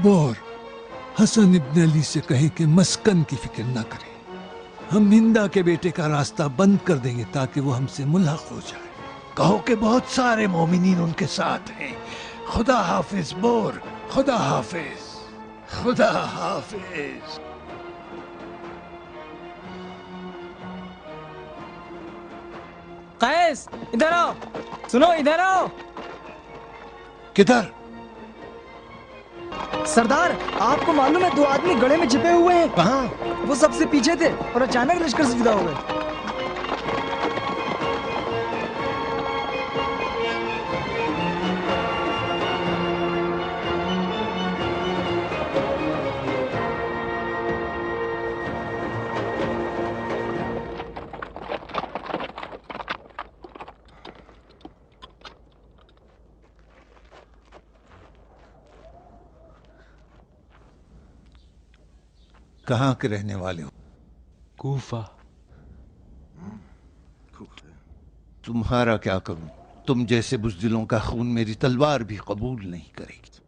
Bore حسن ابن علی سے کہیں کہ مسکن کی فکر نہ کرے. ہم ہندا کے بیٹے کا راستہ بند کر دیں گے تاکہ وہ ہم سے ملحق ہو جائے. کہو کہ بہت سارے مومنین ان کے ساتھ ہیں. خدا حافظ بور، خدا حافظ، خدا حافظ. قیس ادھر آؤ، سنو ادھر آؤ. کدھر؟ سردار آپ کو معلوم ہے 2 آدمی گڑھے میں چھپے ہوئے ہیں. کہاں؟ وہ سب سے پیچھے تھے اور اچانک لشکر سے جدا ہو گئے. کہاں کے رہنے والے ہو؟ کوفہ. تمہارا کیا کروں؟ تم جیسے بزدلوں کا خون میری تلوار بھی قبول نہیں کرے گی.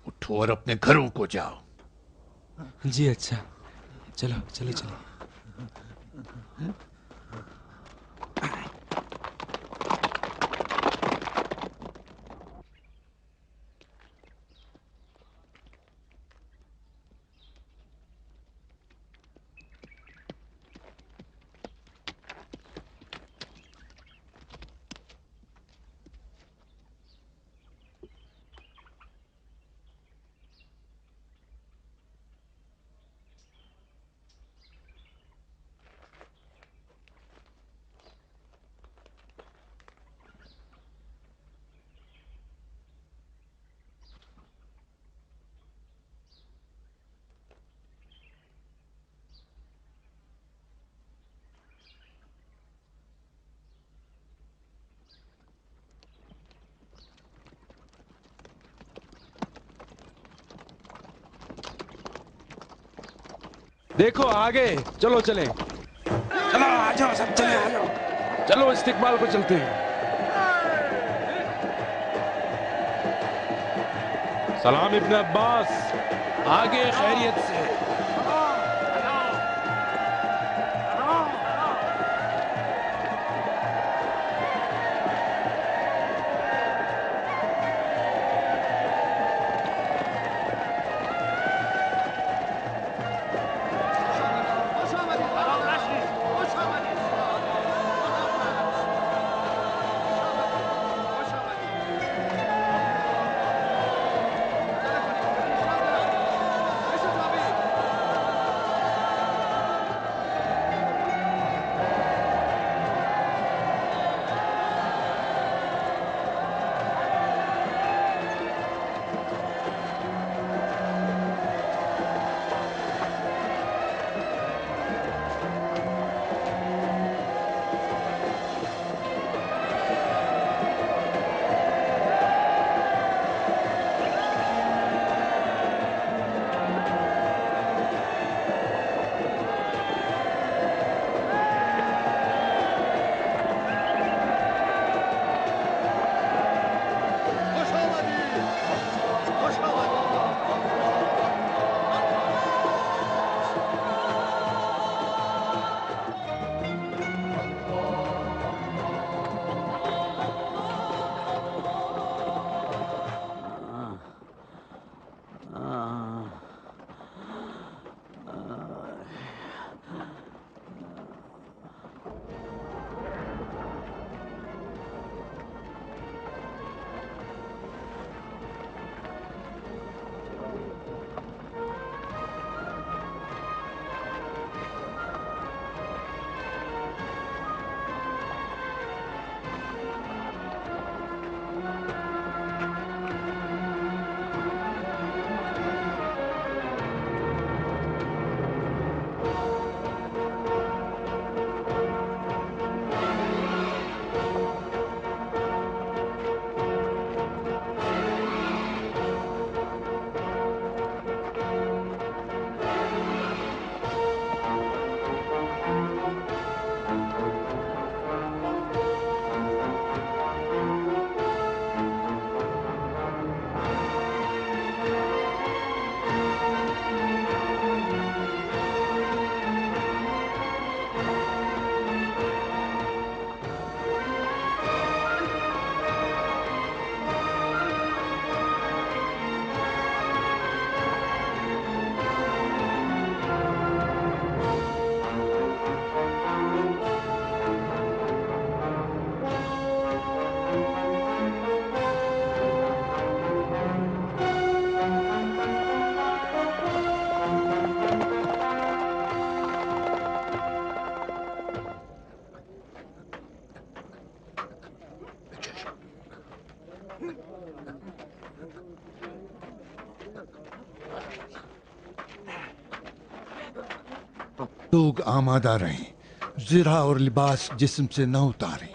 اٹھو اور اپنے گھروں کو جاؤ. جی اچھا، چلو چلو چلو. دیکھو آگے، چلو چلیں. چلو آ جاؤ سب، چلے آ جاؤ. چلو استقبال کو چلتے ہیں. سلام ابن عباس، آگے خیریت سے. लोग आमादा रहें, ज़रा और लिबास जिस्म से न उतारें।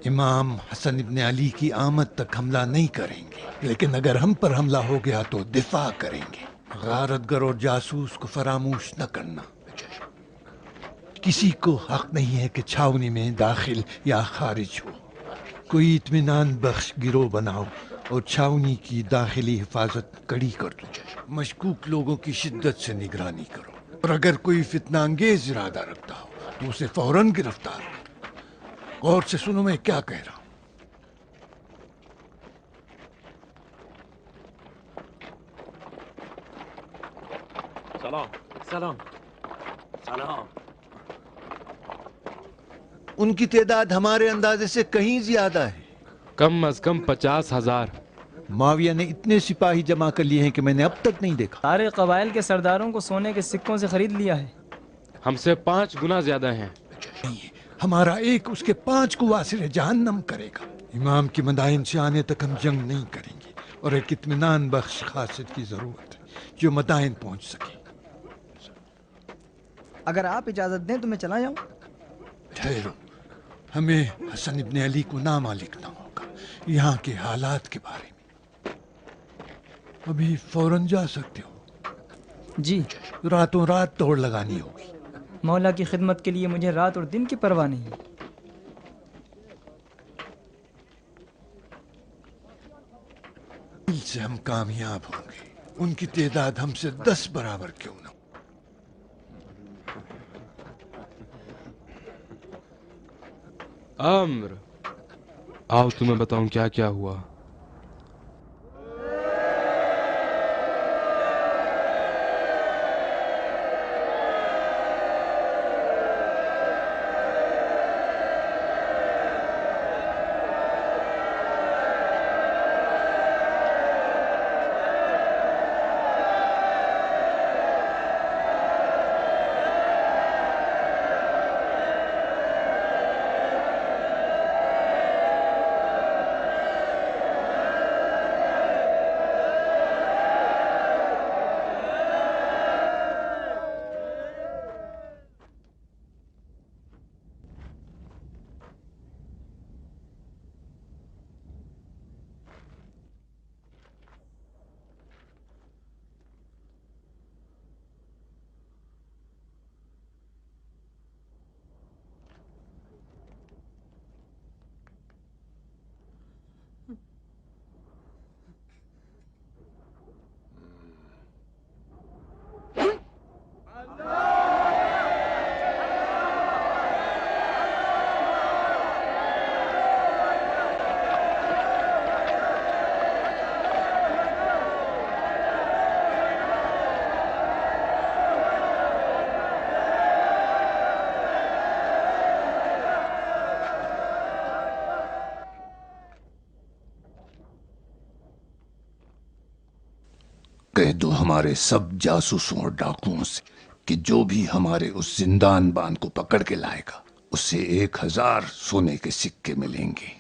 इमाम हसन इब्न अली की आमद तक हमला नहीं करेंगे, लेकिन अगर हम पर हमला हो गया तो दिफा करेंगे। गारतगर और जासूस को फरामोश न करना। किसी को हक नहीं है कि छावनी में दाखिल या खारिज हो। कोई इत्मीनान बख्श गिरोह बनाओ और छावनी की दाखिली हिफाजत कड़ी कर दो। मशकूक लोगों की शिद्दत से निगरानी करो, और अगर कोई फितना अंगेज इरादा रखता हो तो उसे फौरन गिरफ्तार करो। गौर से सुनो मैं क्या कह रहा हूं। सलाम सलाम सलाम। उनकी तादाद हमारे अंदाजे से कहीं ज्यादा है। कम अज कम 50,000। माविया ने इतने सिपाही जमा कर लिए हैं कि मैंने अब तक नहीं देखा। सारे कबाइल के सरदारों को सोने के सिक्कों से खरीद लिया है। हमसे 5 गुना ज्यादा हैं। हमारा एक उसके 5 को वासिर जहन्नम करेगा। इमाम की मदाइन से आने तक हम जंग नहीं करेंगे, और एक इत्मीनान बख्श खासियत की जरूरत है जो मदाइन पहुंच सके। अगर आप इजाजत दें तो मैं चला जाऊं। ठहरो, हमें हसन इब्न अली को नामा लिखना होगा यहाँ के हालात के बारे में। अभी फौरन जा सकते हो। जी, रातों रात दौड़ लगानी होगी। मौला की खिदमत के लिए मुझे रात और दिन की परवाह नहीं है। दिल से हम कामयाब होंगे, उनकी तादाद हमसे 10 बराबर क्यों न हो। अम्र, आओ तुम्हें बताऊं क्या क्या हुआ। कह दो हमारे सब जासूसों और डाकुओं से कि जो भी हमारे उस जिंदान बान को पकड़ के लाएगा उसे 1000 सोने के सिक्के मिलेंगे।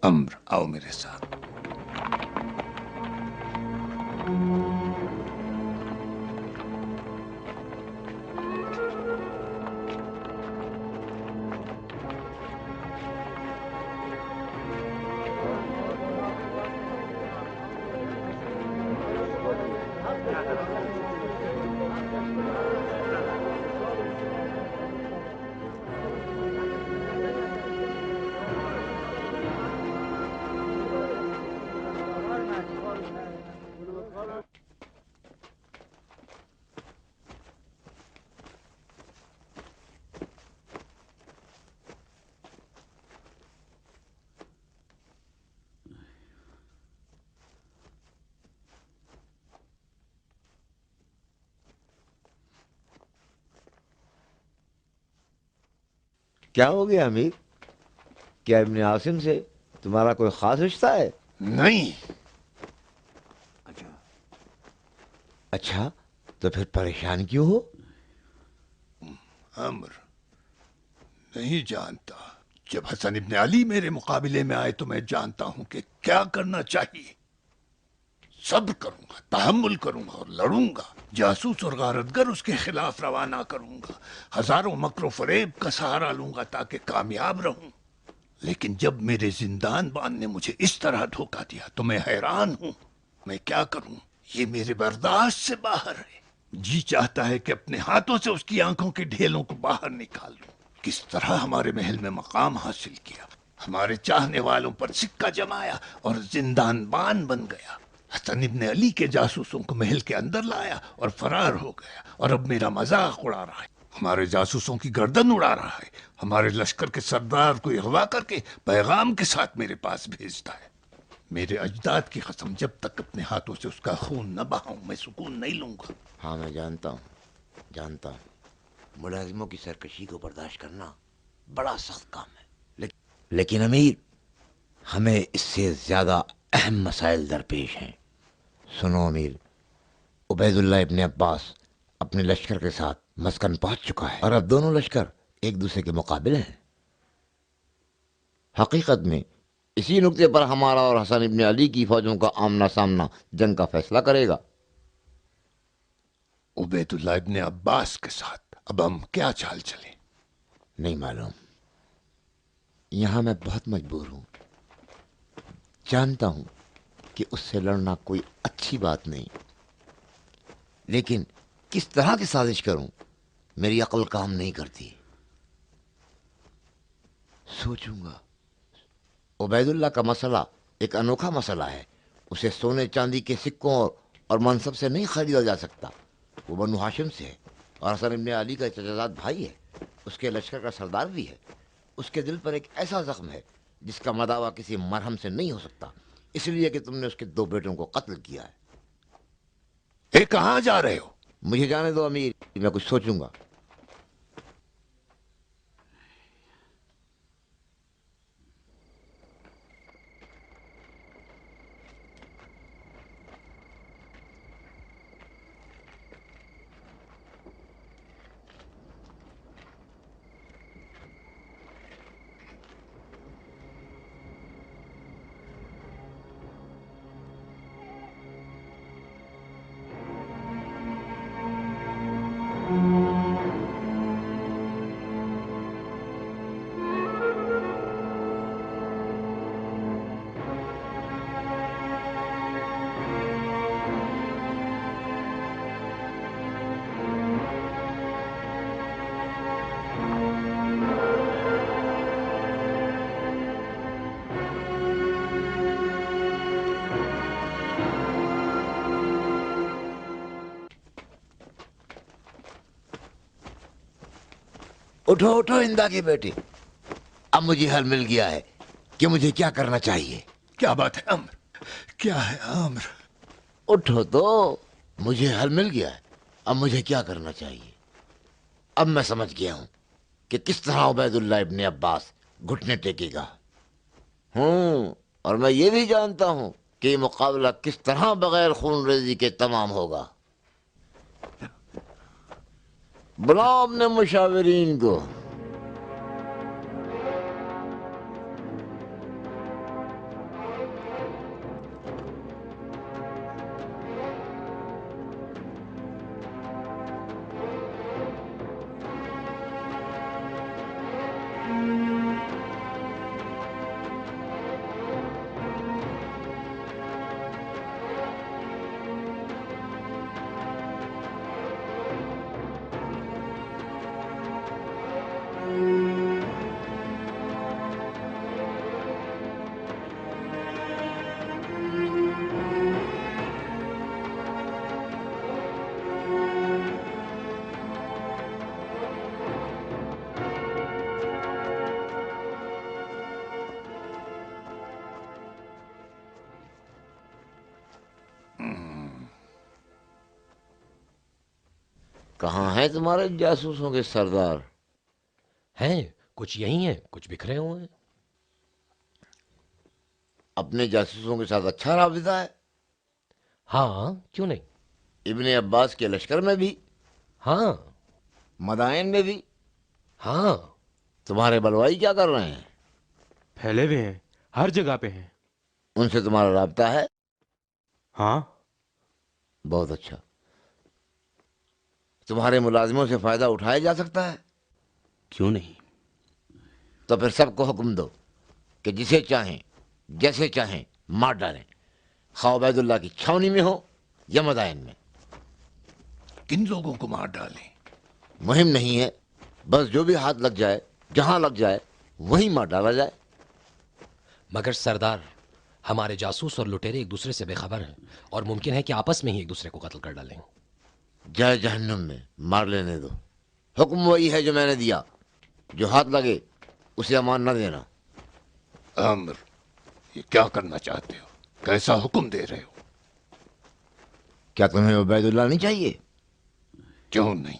अम्र, आओ मेरे साथ। क्या हो गया अमीर? क्या इब्न आसिम से तुम्हारा कोई खास रिश्ता है? नहीं। अच्छा, तो फिर परेशान क्यों हो? अम्र, नहीं जानता। जब हसन इब्न अली मेरे मुकाबले में आए तो मैं जानता हूं कि क्या करना चाहिए। सब्र करूंगा, तहम्मुल करूंगा और लड़ूंगा। जासूस और गारतगर उसके खिलाफ रवाना करूंगा, हजारों मकर व फरेब का सहारा लूंगा ताकि कामयाब रहूं। लेकिन जब मेरे जिंदान बान ने मुझे इस तरह धोखा दिया तो मैं हैरान हूं। मैं क्या करूं, ये मेरे बर्दाश्त से बाहर है। जी चाहता है कि अपने हाथों से उसकी आंखों के ढेलों को बाहर निकाल लूं। किस तरह हमारे महल में मकाम हासिल किया, हमारे चाहने वालों पर सिक्का जमाया और जिंदान बान बन गया। हसन इब्न अली के जासूसों को महल के अंदर लाया और फरार हो गया, और अब मेरा मजाक उड़ा रहा है, हमारे जासूसों की गर्दन उड़ा रहा है, हमारे लश्कर के सरदार को अगवा करके पैगाम के साथ मेरे पास भेजता है। मेरे अजदाद की कसम, जब तक अपने हाथों से उसका खून न बहाऊं मैं सुकून नहीं लूंगा। हाँ मैं जानता हूँ मुलाजिमों की सरकशी को बर्दाश्त करना बड़ा सख्त काम है, लेकिन अमीर हमें इससे ज्यादा अहम मसाइल दरपेश हैं। सुनो अमीर, उबैदुल्लाह इब्न अब्बास अपने लश्कर के साथ मस्कन पहुंच चुका है और अब दोनों लश्कर एक दूसरे के मुकाबिले हैं। हकीकत में इसी नुक्ते पर हमारा और हसन इब्न अली की फौजों का आमना सामना जंग का फैसला करेगा। उबैदुल्लाह इब्न अब्बास के साथ अब हम क्या चाल चलें? नहीं मालूम, यहां मैं बहुत मजबूर हूं। जानता हूं कि उससे लड़ना कोई अच्छी बात नहीं, लेकिन किस तरह की साजिश करूं मेरी अक्ल काम नहीं करती। सोचूंगा। उबैदुल्लाह का मसला एक अनोखा मसला है, उसे सोने चांदी के सिक्कों और मनसब से नहीं खरीदा जा सकता। वो बनु हाशिम से है और हसन इब्न अली का चचाजाद भाई है, उसके लश्कर का सरदार भी है। उसके दिल पर एक ऐसा जख्म है जिसका मदावा किसी मरहम से नहीं हो सकता, इसलिए कि तुमने उसके 2 बेटों को कत्ल किया है। ए, कहां जा रहे हो? मुझे जाने दो अमीर, मैं कुछ सोचूंगा। उठो उठो इंदा के बेटे, अब मुझे हल मिल गया है कि मुझे क्या करना चाहिए। क्या बात है आमिर? क्या है आमिर? उठो तो, मुझे हल मिल गया है, अब मुझे क्या करना चाहिए। अब मैं समझ गया हूं कि किस तरह उबैदुल्लाह इब्न अब्बास घुटने टेकेगा। और मैं ये भी जानता हूं कि ये मुकाबला किस तरह बगैर खून रेजी के तमाम होगा। बुलाओ अपने मुशावरीन को। कहाँ हैं तुम्हारे जासूसों के सरदार? हैं, कुछ यही हैं, कुछ बिखरे हुए हैं। अपने जासूसों के साथ अच्छा राबिता है? हाँ, क्यों नहीं। इब्ने अब्बास के लश्कर में भी? हाँ। मदाइन में भी? हाँ। तुम्हारे बलवाई क्या कर रहे हैं? फैले हुए हैं, हर जगह पे हैं। उनसे तुम्हारा राब्ता है? हाँ। बहुत अच्छा। तुम्हारे मुलाजिमों से फायदा उठाया जा सकता है? क्यों नहीं? तो फिर सबको हुक्म दो कि जिसे चाहें जैसे चाहें मार डालें, खा उबैदुल्लाह की छावनी में हो या मदायन में। किन लोगों को मार डालें? मुहिम नहीं है, बस जो भी हाथ लग जाए, जहां लग जाए वहीं मार डाला जाए। मगर सरदार, हमारे जासूस और लुटेरे एक दूसरे से बेखबर हैं और मुमकिन है कि आपस में ही एक दूसरे को कत्ल कर डालें। जाए जहन्नुम में, मार लेने दो। हुक्म वही है जो मैंने दिया, जो हाथ लगे उसे अमान न देना। आमिर, ये क्या करना चाहते हो? कैसा हुक्म दे रहे हो? क्या तुम्हें उबैदुल्लाह नहीं चाहिए? क्यों नहीं?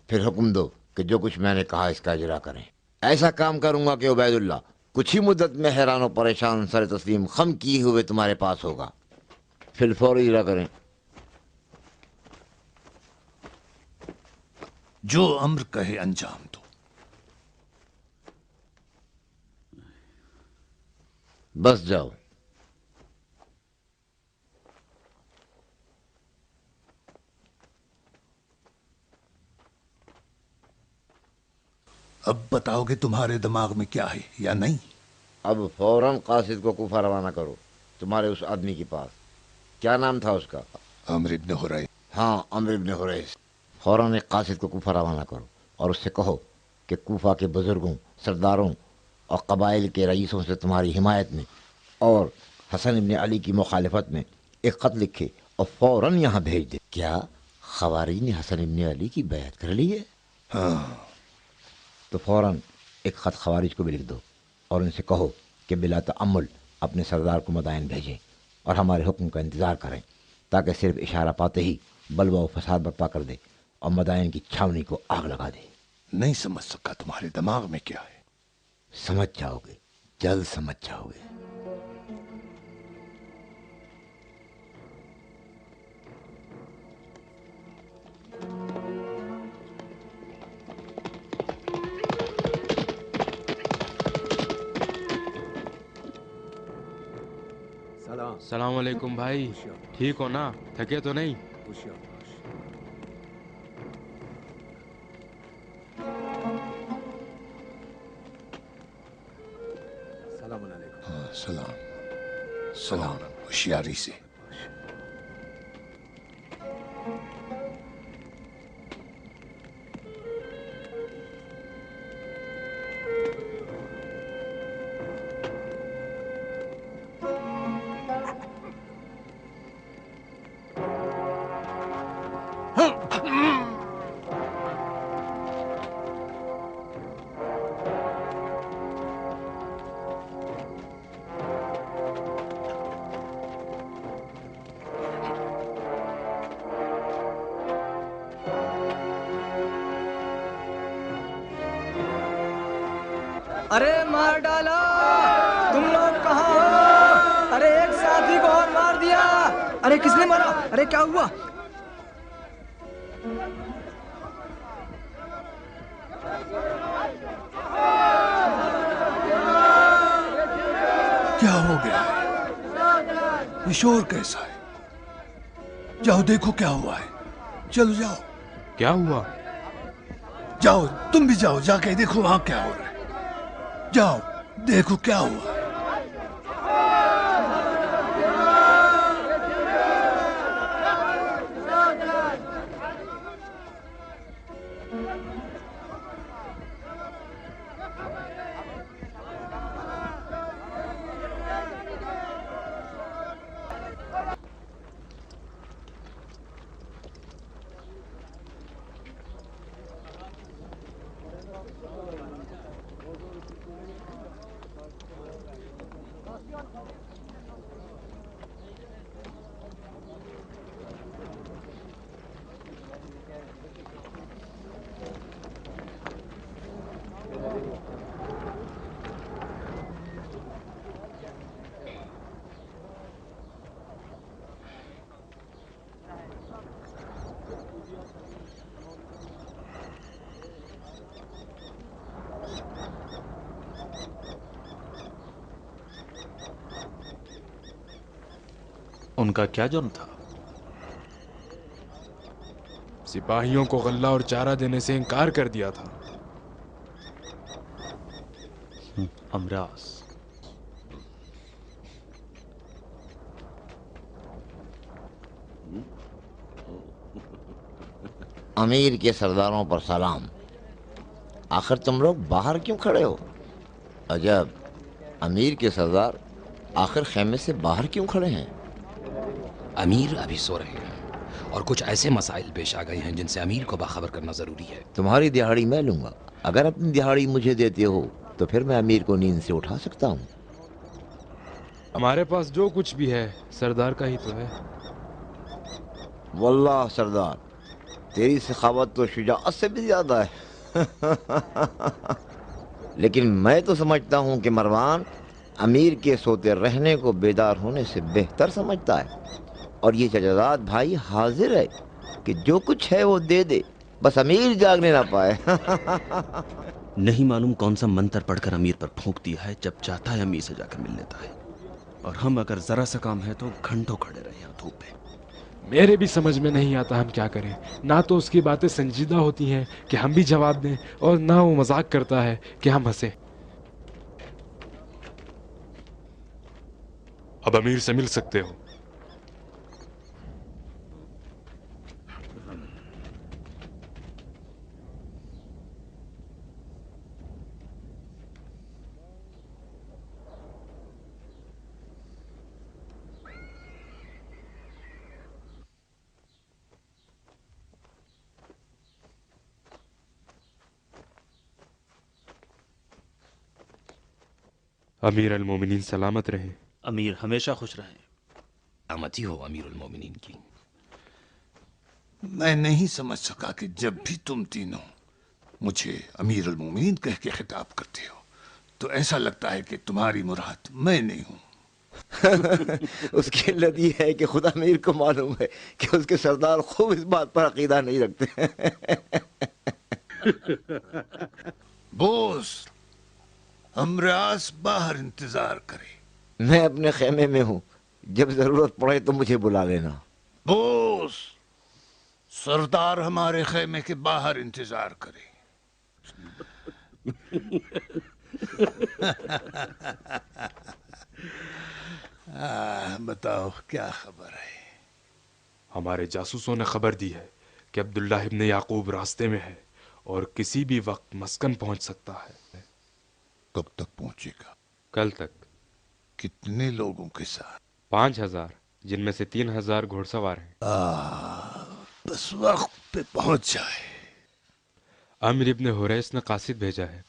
फिर हुक्म दो कि जो कुछ मैंने कहा इसका इजरा करें। ऐसा काम करूंगा कि उबैदुल्लाह कुछ ही मुद्दत में हैरान और परेशान सर तस्लीम खम किए हुए तुम्हारे पास होगा। फिर फौरी इजरा करें। जो अम्र कहे अंजाम दो। बस जाओ। अब बताओगे तुम्हारे दिमाग में क्या है या नहीं? अब फौरन कासिद को कूफा रवाना करो, तुम्हारे उस आदमी के पास। क्या नाम था उसका? आमिर इब्न हुरैस। हाँ, अम्र इब्न हुरैस। फौरन एक कासिद को कूफा रवाना करो और उससे कहो कि कूफा के बुजुर्गों, सरदारों और कबाइल के रईसों से तुम्हारी हिमायत में और हसन इब्न अली की मुखालिफत में एक ख़त लिखे और फौरन यहाँ भेज दे। क्या खवारी ने हसन इब्न अली की बैत कर ली है? हाँ। तो फौरन एक ख़त खवारिज को भी लिख दो और उनसे कहो कि बिला तअम्मुल अपने सरदार को मदायन भेजें और हमारे हुक्म का इंतज़ार करें, ताकि सिर्फ इशारा पाते ही बलवा और फसाद बर्पा कर दे और मदायन की छावनी को आग लगा दे। नहीं समझ सका तुम्हारे दिमाग में क्या है। समझ जाओगे, जल्द समझ जाओगे। सलाम अलैकुम भाई, ठीक हो ना? थके तो नहीं? हाँ, सलाम सलाम। होशियारी से। अरे मार डाला। तुम लोग कहाँ हो? अरे एक साथी को और मार दिया। अरे किसने मारा? अरे क्या हुआ? क्या हो गया है? ये शोर कैसा है? जाओ देखो क्या हुआ है। चलो जाओ। क्या हुआ? जाओ, तुम भी जाओ, जाके देखो वहां क्या हो रहा है। जाओ देखो क्या हुआ है। उनका क्या जुर्म था? सिपाहियों को गल्ला और चारा देने से इनकार कर दिया था। अमरास, अमीर के सरदारों पर सलाम। आखिर तुम लोग बाहर क्यों खड़े हो? अजब, अमीर के सरदार आखिर खेमे से बाहर क्यों खड़े हैं? अमीर अभी सो रहे हैं और कुछ ऐसे मसाइल पेश आ गए हैं जिनसे अमीर को बाखबर करना जरूरी है। तुम्हारी दिहाड़ी मैं लूंगा। अगर अपनी दिहाड़ी मुझे देते हो तो फिर मैं अमीर को नींद से उठा सकता हूँ। हमारे पास जो कुछ भी है सरदार का ही तो है। वल्लाह सरदार, तेरी सखावत तो शुजाअत से भी ज्यादा है। लेकिन मैं तो समझता हूँ कि मरवान अमीर के सोते रहने को बेदार होने से बेहतर समझता है, और ये चचाजाद भाई हाजिर है कि जो कुछ है वो दे दे, बस अमीर जागने ना पाए। नहीं मालूम कौन सा मंत्र पढ़कर अमीर पर फूंक दिया है, जब चाहता है अमीर से जाकर मिल लेता है। और हम अगर जरा सा काम है तो घंटों खड़े रहे यहाँ धूप में। मेरे भी समझ में नहीं आता हम क्या करें। ना तो उसकी बातें संजीदा होती हैं कि हम भी जवाब दें, और ना वो मजाक करता है कि हम हंसे। अब अमीर से मिल सकते हो। अमीर अल मोमिनीन सलामत रहे। अमीर हमेशा खुश रहे। आमती हो अमीर उल मोमिनीन की। मैं नहीं समझ सका कि जब भी तुम तीनों मुझे अमीर अल मोमिनीन कह के खिताब करते हो तो ऐसा लगता है कि तुम्हारी मुराद मैं नहीं हूं। उसकी इल्लत ये है कि खुदा अमीर को मालूम है कि उसके सरदार खूब इस बात पर अकीदा नहीं रखते। बोस, अमरास बाहर इंतजार करे। मैं अपने खेमे में हूँ, जब जरूरत पड़े तो मुझे बुला लेना। बोस, सरदार हमारे खेमे के बाहर इंतजार करे। बताओ क्या खबर है? हमारे जासूसों ने खबर दी है कि अब्दुल्लाह इब्न याकूब रास्ते में है और किसी भी वक्त मस्कन पहुंच सकता है। कब तक पहुंचेगा? कल तक। कितने लोगों के साथ? 5000, जिनमें से 3000 घुड़सवार हैं। बस वक्त पे पहुंच जाए। आमिर इब्न हुरैस ने कासिद भेजा है।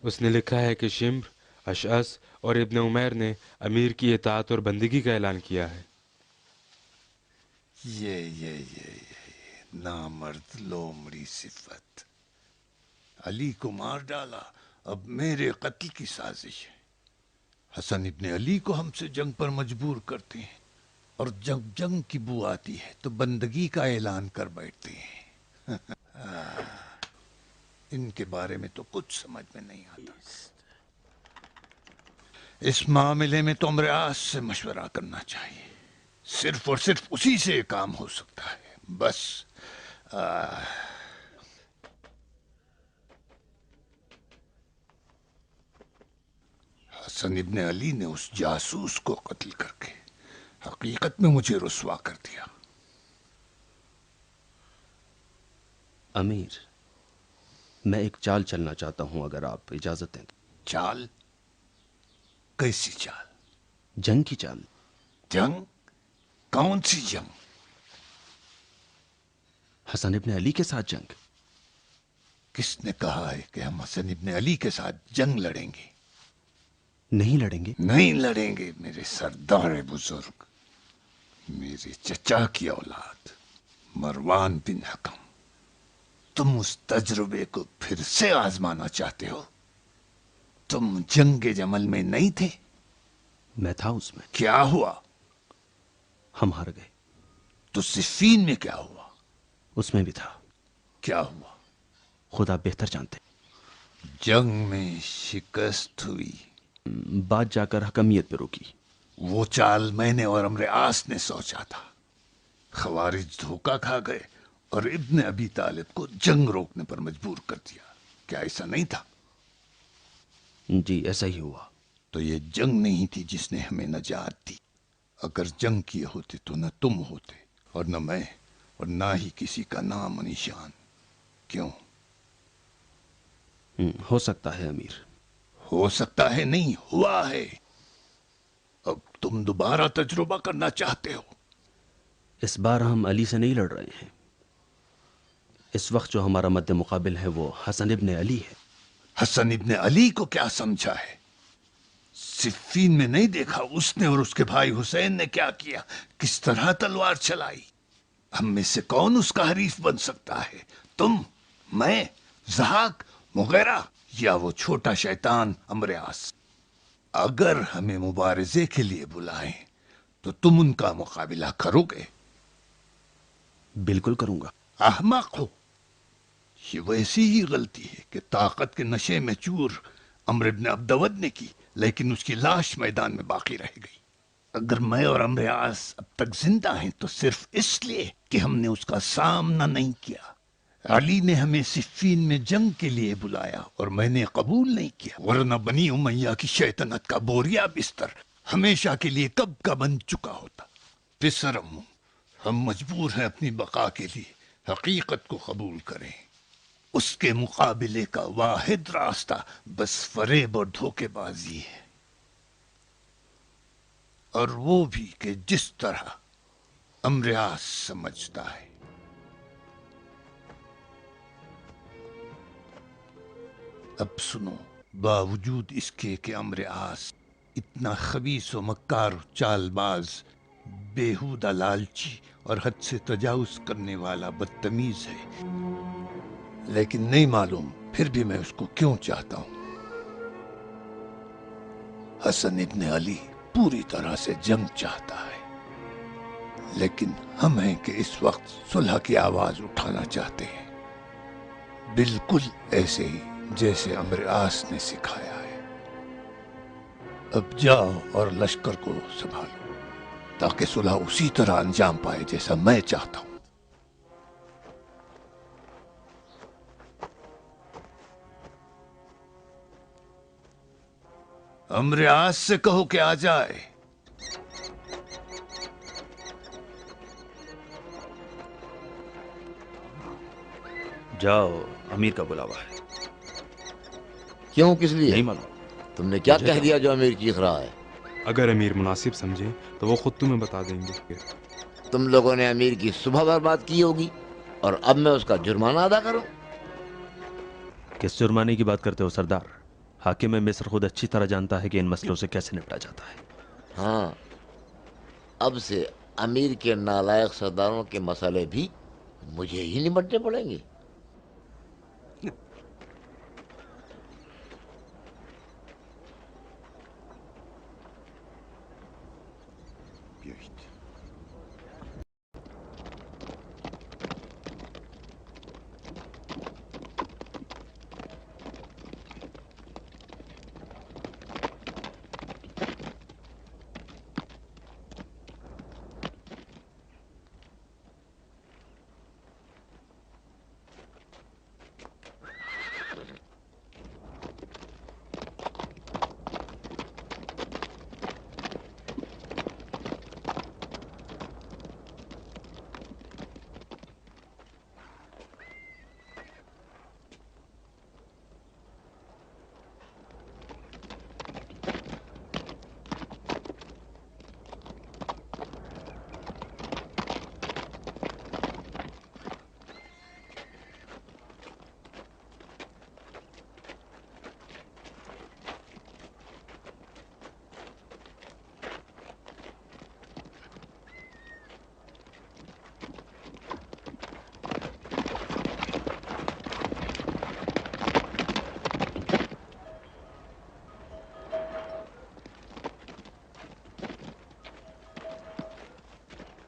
उसने लिखा है कि शिम्र, अशअस और इब्न उमैर ने अमीर की इताअत और बंदगी का ऐलान किया है। ये नामर्द लोमड़ी सिफत। अली को मार डाला, अब मेरे कत्ल की साजिश है। हसन इब्न अली को हमसे जंग पर मजबूर करते हैं, और जब जंग की बू आती है तो बंदगी का ऐलान कर बैठते हैं। इनके बारे में तो कुछ समझ में नहीं आता। इस मामले में तो अमरास से मशवरा करना चाहिए। सिर्फ और सिर्फ उसी से काम हो सकता है। बस हसन इब्न अली ने उस जासूस को कत्ल करके हकीकत में मुझे रुस्वा कर दिया। अमीर, मैं एक चाल चलना चाहता हूं, अगर आप इजाजत दें। चाल? कैसी चाल? जंग की चाल। जंग? कौन सी जंग? हसन इब्न अली के साथ जंग। किसने कहा है कि हम हसन इब्न अली के साथ जंग लड़ेंगे? नहीं लड़ेंगे? नहीं लड़ेंगे मेरे सरदार बुजुर्ग, मेरे चचा की औलाद मरवान बिन हकम। तुम उस तजुर्बे को फिर से आजमाना चाहते हो? तुम जंगे जमल में नहीं थे? मैं था उसमें। क्या हुआ? हम हार गए। तो सिफीन में क्या हुआ? उसमें भी था। क्या हुआ? खुदा बेहतर जानते। जंग में शिकस्त हुई। बात जाकर हकमियत पे रुकी। वो चाल मैंने और अमरे आस ने सोचा था। खवारिज धोखा खा गए और इब्न अबी तालिब को जंग रोकने पर मजबूर कर दिया। क्या ऐसा नहीं था? जी ऐसा ही हुआ। तो ये जंग नहीं थी जिसने हमें नजात दी। अगर जंग किए होते तो न तुम होते और न मैं और ना ही किसी का नाम और निशान। क्यों? हो सकता है अमीर। हो सकता है नहीं, हुआ है। अब तुम दोबारा तजुर्बा करना चाहते हो। इस बार हम अली से नहीं लड़ रहे हैं। इस वक्त जो हमारा मद्दे मुकाबिल है वो हसन इब्न अली है। हसन इब्न अली को क्या समझा है? सिफ्फीन में नहीं देखा उसने और उसके भाई हुसैन ने क्या किया, किस तरह तलवार चलाई? हम में से कौन उसका हरीफ बन सकता है? तुम, मैं, ज़हाक, मुगैरा या वो छोटा शैतान अमरयास? अगर हमें मुबारजे के लिए बुलाएं तो तुम उनका मुकाबिला करोगे? बिल्कुल करूंगा। अहमक हो। ये वैसी ही गलती है कि ताकत के नशे में चूर अम्र इब्न अब्दवद ने की, लेकिन उसकी लाश मैदान में बाकी रह गई। अगर मैं और अमरयास अब तक जिंदा हैं तो सिर्फ इसलिए कि हमने उसका सामना नहीं किया। अली ने हमें सिफ्फीन में जंग के लिए बुलाया और मैंने कबूल नहीं किया, वरना बनी उमैया की शैतानत का बोरिया बिस्तर हमेशा के लिए कब का बन चुका होता। बेशरम, हम मजबूर हैं अपनी बका के लिए हकीकत को कबूल करें। उसके मुकाबले का वाहिद रास्ता बस फरेब और धोखेबाजी है, और वो भी कि जिस तरह अमरयास समझता है। अब सुनो, बावजूद इसके कि अमरयास इतना खबीस व मक्कार चालबाज, बेहुदा लालची और हद से तजाउज करने वाला बदतमीज है, लेकिन नहीं मालूम फिर भी मैं उसको क्यों चाहता हूं। हसन इब्न अली पूरी तरह से जंग चाहता है, लेकिन हम हैं कि इस वक्त सुलह की आवाज उठाना चाहते हैं, बिल्कुल ऐसे ही जैसे अमरयास ने सिखाया है। अब जाओ और लश्कर को संभालो ताकि सुलह उसी तरह अंजाम पाए जैसा मैं चाहता हूं। अमरयास से कहो कि आ जाए। जाओ, अमीर का बुलावा है। क्यों, किस लिए? नहीं मालूम। तुमने क्या मुझे कह क्या दिया जो अमीर चीख रहा है? अगर अमीर मुनासिब समझे तो वो खुद तुम्हें बता देंगे। तुम लोगों ने अमीर की सुबह बर्बाद की होगी और अब मैं उसका जुर्माना अदा करूं? किस जुर्माने की बात करते हो सरदार? हाकिम मिस्र खुद अच्छी तरह जानता है कि इन मसलों से कैसे निपटा जाता है। हाँ, अब से अमीर के नालायक सरदारों के मसले भी मुझे ही निपटने पड़ेंगे।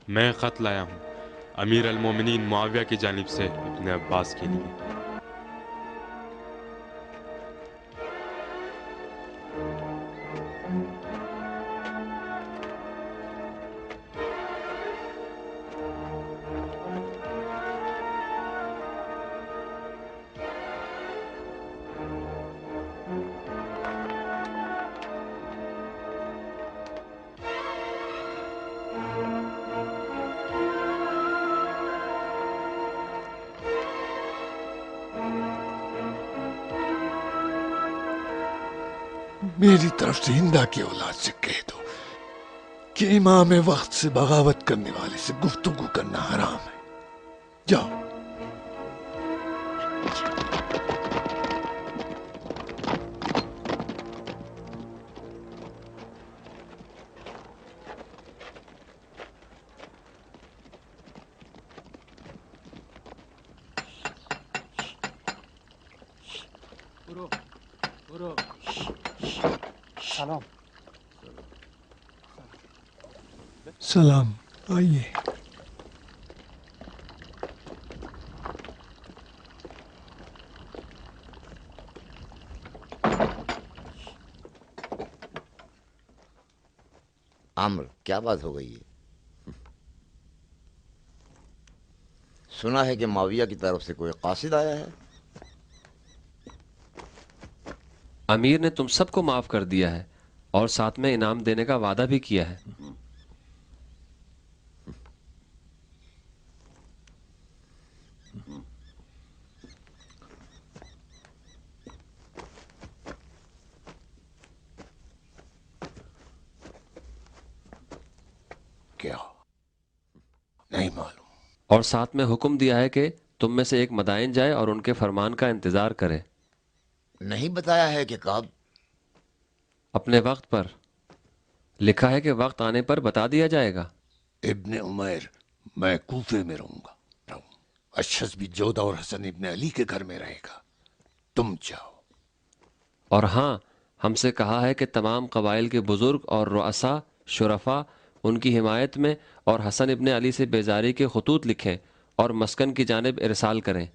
मैं खत लाया हूँ अमीर अल मोमिनीन मुआविया की जानिब से इब्न अब्बास के लिए। मेरी तरफ से हिंदा की औलाद से कह दो कि इमाम वक्त से बगावत करने वाले से गुफ्तगू करना हराम है। जाओ। सलाम, आइए। आम्र, क्या बात हो गई है? सुना है कि माविया की तरफ से कोई कासिद आया है। अमीर ने तुम सबको माफ कर दिया है और साथ में इनाम देने का वादा भी किया है। क्या? नहीं मालूम। और साथ में हुक्म दिया है कि तुम में से एक मदाइन जाए और उनके फरमान का इंतजार करे। नहीं बताया है कि कब? अपने वक्त पर। लिखा है कि वक्त आने पर बता दिया जाएगा। इब्ने उमैर, मैं कूफे में रहूंगा। अशस भी जोधा और हसन इब्ने अली के घर में रहेगा। तुम जाओ। और हाँ, हमसे कहा है कि तमाम कबाइल के बुजुर्ग और रुअसा शुरफा उनकी हिमायत में और हसन इब्ने अली से बेजारी के खतूत लिखें और मस्कन की जानिब इरसाल करें।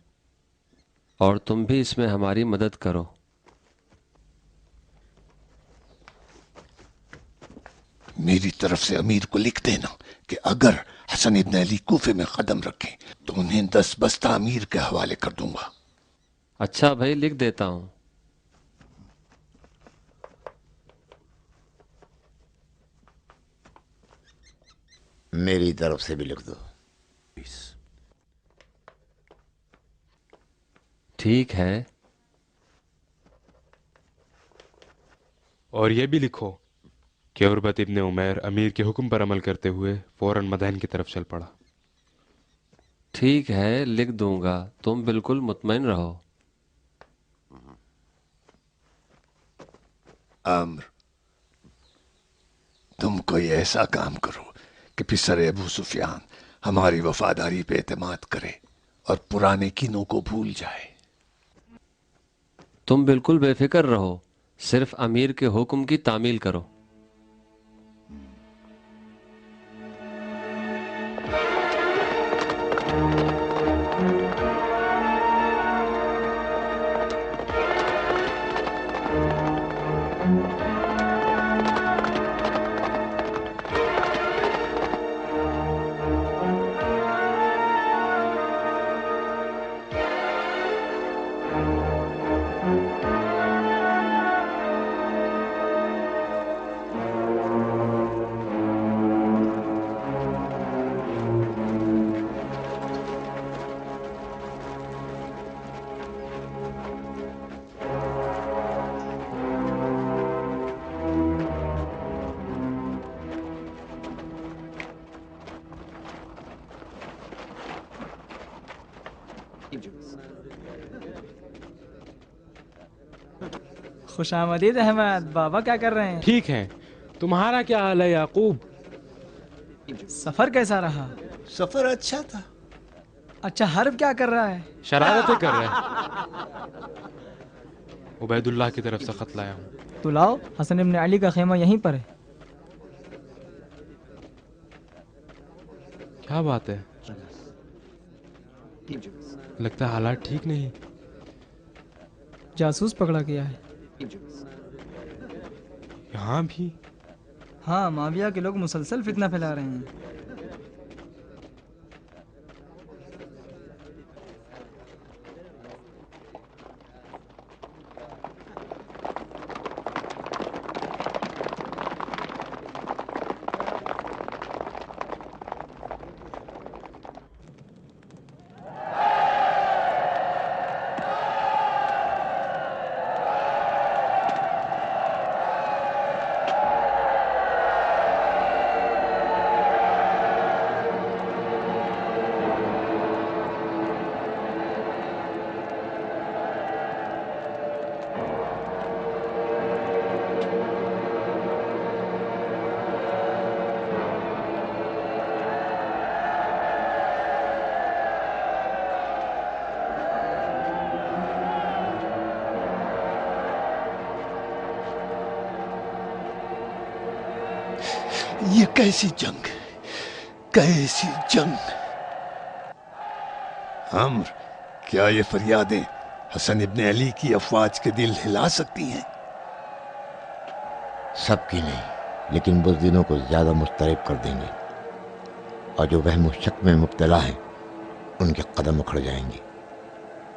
और तुम भी इसमें हमारी मदद करो। मेरी तरफ से अमीर को लिख देना कि अगर हसन इब्ने अली कूफे में कदम रखें तो उन्हें 10 बस्ता अमीर के हवाले कर दूंगा। अच्छा भाई, लिख देता हूं। मेरी तरफ से भी लिख दो। ठीक है। और ये भी लिखो कि उर्वत इब्ने उमैर अमीर के हुक्म पर अमल करते हुए फौरन मदाइन की तरफ चल पड़ा। ठीक है, लिख दूंगा। तुम बिल्कुल मुतमईन रहो। आम्र, तुम कोई ऐसा काम करो कि फिसर अबू सुफियान हमारी वफादारी पे एतमाद करे और पुराने कीनों को भूल जाए। तुम बिल्कुल बेफिक्र रहो, सिर्फ अमीर के हुक्म की तामील करो। खुशामदीद अहमद। बाबा क्या कर रहे हैं? ठीक है, तुम्हारा क्या हाल है याकूब? सफर कैसा रहा? सफर अच्छा था। अच्छा, हर्ब क्या कर रहा है? शरारतें कर रहे हैं। उबैदुल्लाह की तरफ से खत लाया हूँ। तो लाओ, हसन इब्ने अली का खेमा यहीं पर है। क्या बात है? लगता है हालात ठीक नहीं। जासूस पकड़ा गया है। यहाँ भी? हाँ, माविया के लोग मुसलसल फितना फैला रहे हैं। ये कैसी जंग है, कैसी जंग। अम्र, क्या ये फरियादें हसन इब्न अली की अफवाज के दिल हिला सकती हैं? सबकी नहीं, लेकिन बुज़दिलों को ज्यादा मुस्तरब कर देंगे, और जो वहम शक में मुब्तला हैं उनके कदम उखड़ जाएंगे।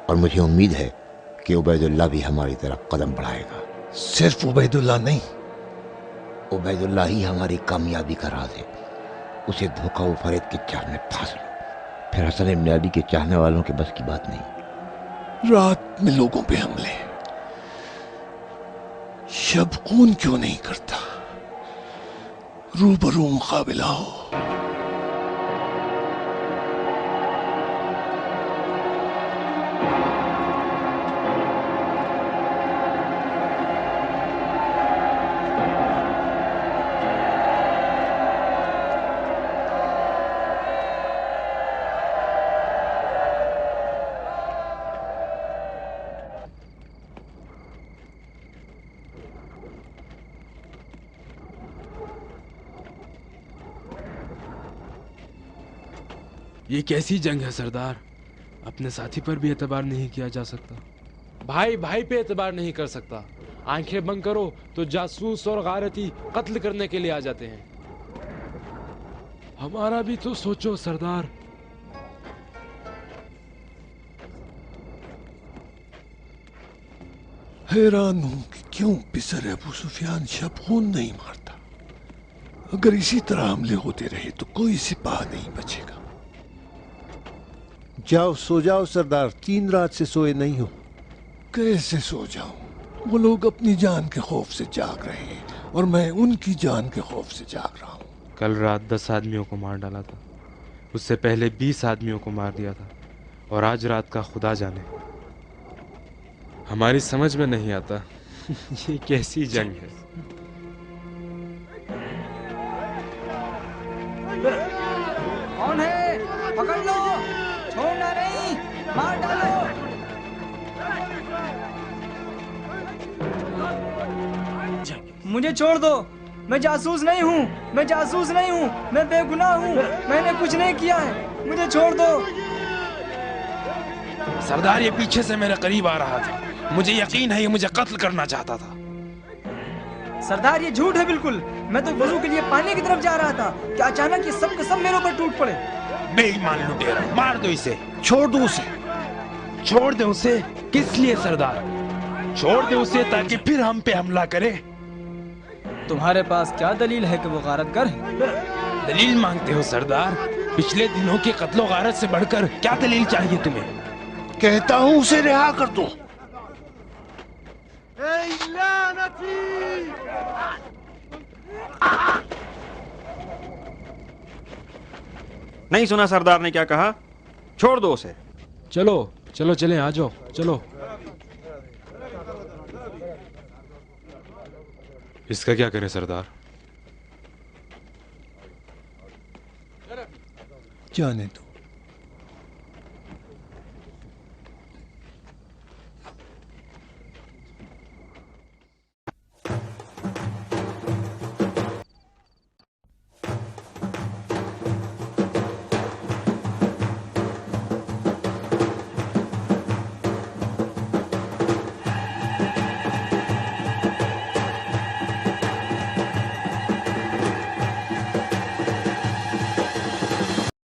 और मुझे उम्मीद है कि उबैदुल्लाह भी हमारी तरफ कदम बढ़ाएगा। सिर्फ उबैदुल्लाह नहीं, उबैदुल्लाह ही हमारी कामयाबी का राज है। उसे धोखा व फरेब की चाल में फांस लो, फिर हसन इब्न अली के चाहने वालों के बस की बात नहीं। रात में लोगों पे हमले, शब खून क्यों नहीं करता? रूबरू मुकाबला हो। ये कैसी जंग है सरदार? अपने साथी पर भी एतबार नहीं किया जा सकता। भाई भाई पे एतबार नहीं कर सकता। आंखें बंद करो तो जासूस और गारती कत्ल करने के लिए आ जाते हैं। हमारा भी तो सोचो सरदार। हैरान हूं कि क्यों पिसर अबू सुफियान शब खून नहीं मारता। अगर इसी तरह हमले होते रहे तो कोई सिपाह नहीं बचेगा। जाओ सो जाओ सरदार, 3 रात से सोए नहीं हो। कैसे सो जाऊं? वो लोग अपनी जान के खौफ से जाग रहे हैं और मैं उनकी जान के खौफ से जाग रहा हूं। कल रात 10 आदमियों को मार डाला था, उससे पहले 20 आदमियों को मार दिया था, और आज रात का खुदा जाने। हमारी समझ में नहीं आता ये कैसी जंग है। कौन है? पकड़ लो, छोड़ना नहीं, मार डालो। मुझे छोड़ दो, मैं जासूस नहीं हूँ, मैं जासूस नहीं हूँ, मैं बेगुनाह हूँ, मैंने कुछ नहीं किया है, मुझे छोड़ दो। सरदार ये पीछे से मेरे करीब आ रहा था, मुझे यकीन है ये मुझे कत्ल करना चाहता था। सरदार ये झूठ है बिल्कुल, मैं तो वजू के लिए पानी की तरफ जा रहा था कि अचानक ये सब के सब मेरे ऊपर टूट पड़े। बेईमान लुटेरा, मार दो इसे। छोड़ दो उसे। छोड़ दे उसे? किस लिए सरदार? छोड़ दे उसे ताकि फिर हम पे हमला करे। तुम्हारे पास क्या दलील है कि वो गारतगर है? दलील मांगते हो सरदार? पिछले दिनों के कत्लो गारत से बढ़कर क्या दलील चाहिए तुम्हें? कहता हूं उसे रिहा कर दो। नहीं सुना सरदार ने क्या कहा? छोड़ दो उसे। चलो चलो चलें, आ जाओ, चलो। इसका क्या करें सरदार? जाने दो,